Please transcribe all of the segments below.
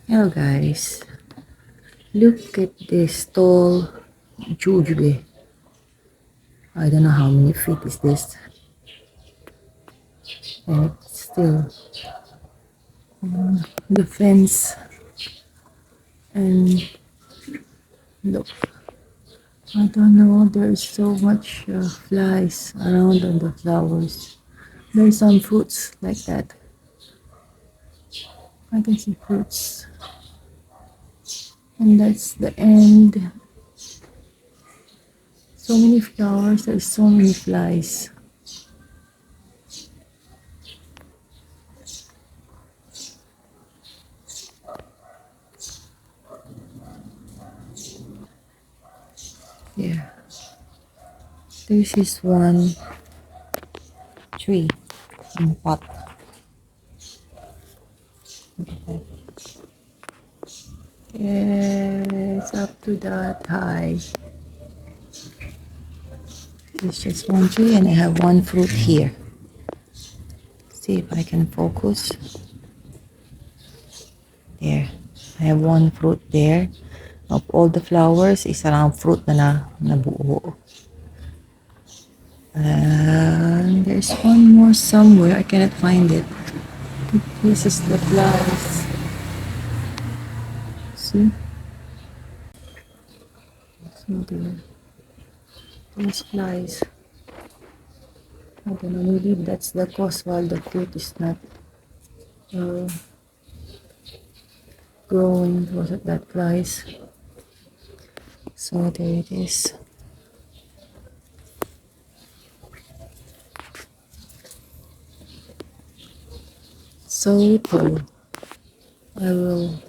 Hello guys, look at this tall Jujube. I don't know how many feet is this, and it's still the fence. And look, I don't know, there's so much flies around on the flowers. There's some fruits like that. I can see fruits, and that's the end. So many flowers, there's so many flies. Yeah, this is one tree in pot. Yes, up to that high. It's just one tree and I have one fruit here. See if I can focus. There. I have one fruit there. Of all the flowers, isa lang fruit na nabuo. And there's one more somewhere. I cannot find it. This is the flowers. See? So there. Those flies. I don't know, maybe that's the cause while the fruit is not uh, growing because of that flies. So there it is. So tall. I will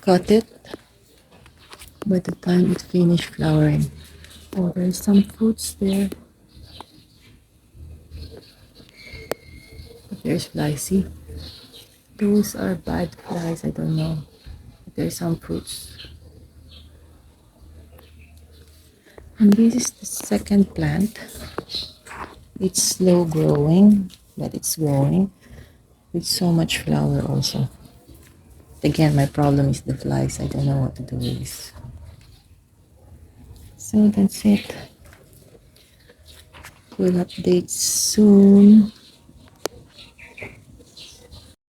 cut it by the time it finished flowering. Oh, there's some fruits there. But there's flies, see? Those are bad flies, I don't know. But there's some fruits. And this is the second plant. It's slow growing, but it's growing with so much flower also. Again, my problem is the flies. I don't know what to do with this. So that's it. We'll update soon.